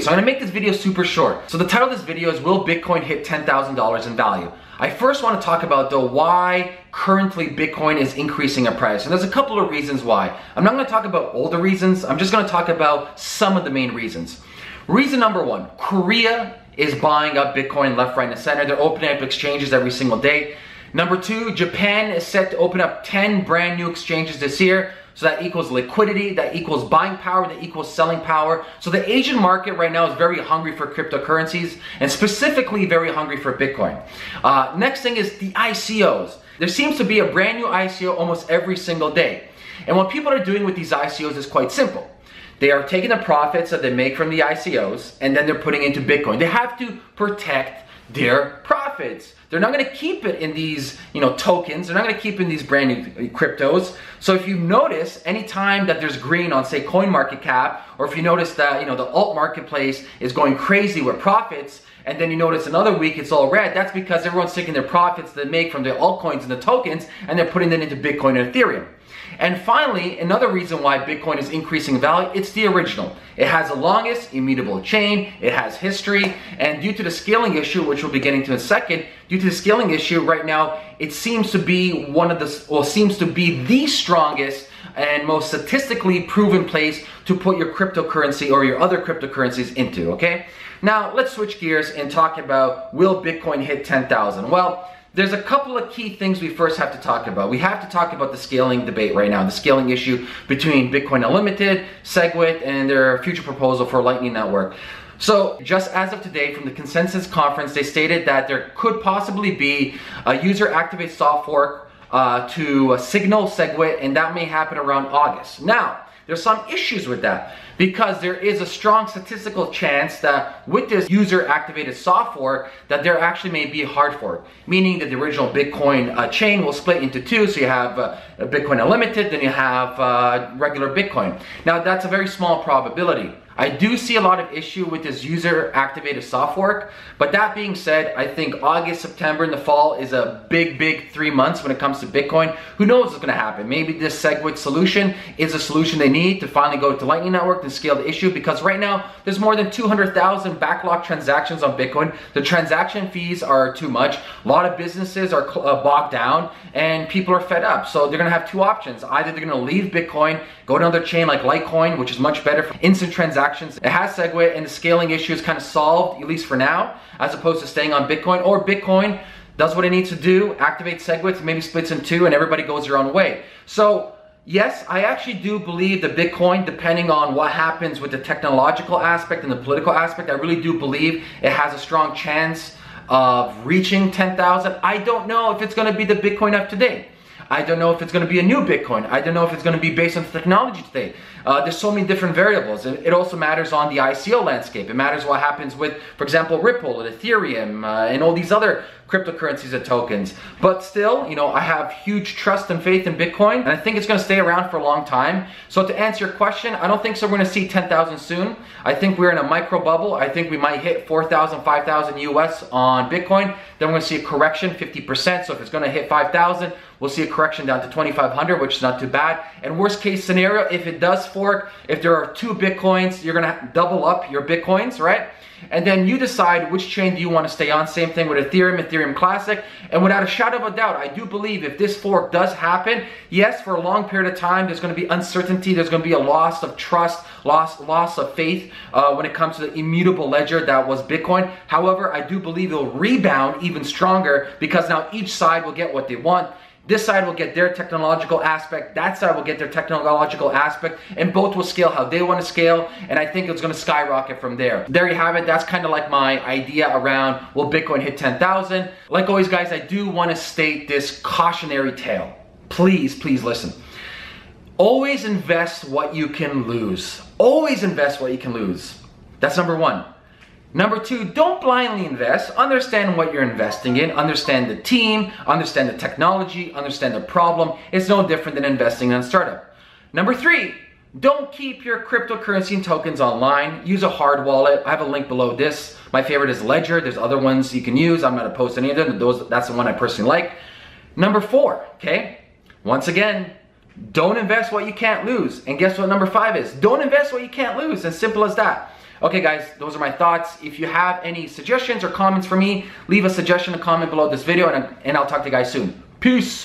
So I'm gonna make this video super short. So the title of this video is, will Bitcoin hit $10,000 in value? I first want to talk about though why currently Bitcoin is increasing in price. And there's a couple of reasons why. I'm not going to talk about all the reasons. I'm just going to talk about some of the main reasons. Reason number one, Korea is buying up Bitcoin left, right, and center. They're opening up exchanges every single day. Number two, Japan is set to open up 10 brand new exchanges this year. So that equals liquidity, that equals buying power, that equals selling power. So the Asian market right now is very hungry for cryptocurrencies, and specifically very hungry for Bitcoin. Next thing is the ICOs. There seems to be a brand new ICO almost every single day. And what people are doing with these ICOs is quite simple. They are taking the profits that they make from the ICOs and then they're putting into Bitcoin. They have to protect their profits. They're not going to keep it in these, tokens. They're not going to keep in these brand new cryptos. So if you notice, anytime that there's green on, say, CoinMarketCap, or if you notice that, the alt marketplace is going crazy with profits, and then you notice another week it's all red, that's because everyone's taking their profits they make from the altcoins and the tokens, and they're putting them into Bitcoin and Ethereum. And finally, another reason why Bitcoin is increasing in value, it's the original. It has the longest immutable chain, it has history, and due to the scaling issue, which we'll be getting to in a second, due to the scaling issue right now, it seems to be seems to be the strongest and most statistically proven place to put your cryptocurrency or your other cryptocurrencies into, okay? Now, let's switch gears and talk about, will Bitcoin hit 10,000? Well, there's a couple of key things we first have to talk about. We have to talk about the scaling debate right now, the scaling issue between Bitcoin Unlimited, SegWit, and their future proposal for Lightning Network. So just as of today, from the Consensus Conference, they stated that there could possibly be a user-activated soft fork to Signal SegWit, and that may happen around August. Now, there's some issues with that because there is a strong statistical chance that with this user-activated soft fork that there actually may be a hard fork, meaning that the original Bitcoin chain will split into two. So you have Bitcoin Unlimited, then you have regular Bitcoin. Now that's a very small probability. I do see a lot of issue with this user-activated soft fork, but that being said, I think August, September, and the fall is a big 3 months when it comes to Bitcoin. Who knows what's going to happen? Maybe this SegWit solution is a solution they need to finally go to Lightning Network and scale the issue, because right now there's more than 200,000 backlog transactions on Bitcoin. The transaction fees are too much. A lot of businesses are bogged down and people are fed up. So they're going to have two options. Either they're going to leave Bitcoin, go to another chain like Litecoin, which is much better for instant transactions. It has SegWit and the scaling issue is kind of solved, at least for now, as opposed to staying on Bitcoin. Or Bitcoin does what it needs to do, activates SegWit, maybe splits in two, and everybody goes their own way. So yes, I actually do believe that Bitcoin, depending on what happens with the technological aspect and the political aspect, I really do believe it has a strong chance of reaching 10,000. I don't know if it's going to be the Bitcoin of today. I don't know if it's going to be a new Bitcoin. I don't know if it's going to be based on technology today. There's so many different variables. It also matters on the ICO landscape. It matters what happens with, for example, Ripple and Ethereum and all these other cryptocurrencies and tokens. But still, I have huge trust and faith in Bitcoin, and I think it's going to stay around for a long time. So to answer your question, I don't think so we're going to see 10,000 soon. I think we're in a micro bubble. I think we might hit 4,000, 5,000 US on Bitcoin. Then we're going to see a correction, 50%. So if it's going to hit 5,000, we'll see a correction down to 2,500, which is not too bad. And worst case scenario, if it does fork, if there are two Bitcoins, you're going to double up your Bitcoins, right? And then you decide which chain do you want to stay on. Same thing with Ethereum, Ethereum Classic. And without a shadow of a doubt, I do believe if this fork does happen, yes, for a long period of time, there's going to be uncertainty. There's going to be a loss of trust, loss of faith when it comes to the immutable ledger that was Bitcoin. However, I do believe it'll rebound even stronger because now each side will get what they want. This side will get their technological aspect, that side will get their technological aspect, and both will scale how they want to scale, and I think it's going to skyrocket from there. There you have it. That's kind of like my idea around, will Bitcoin hit 10,000? Like always, guys, I do want to state this cautionary tale. Please listen. Always invest what you can lose. Always invest what you can lose. That's number one. Number two, don't blindly invest. Understand what you're investing in. Understand the team, understand the technology, understand the problem. It's no different than investing in a startup. Number three, don't keep your cryptocurrency and tokens online. Use a hard wallet. I have a link below this. My favorite is Ledger. There's other ones you can use. I'm not going to post any of them. That's the one I personally like. Number four, okay? Once again, don't invest what you can't lose. And guess what number five is? Don't invest what you can't lose. As simple as that. Okay guys, those are my thoughts. If you have any suggestions or comments for me, leave a suggestion, a comment below this video, and I'll talk to you guys soon. Peace.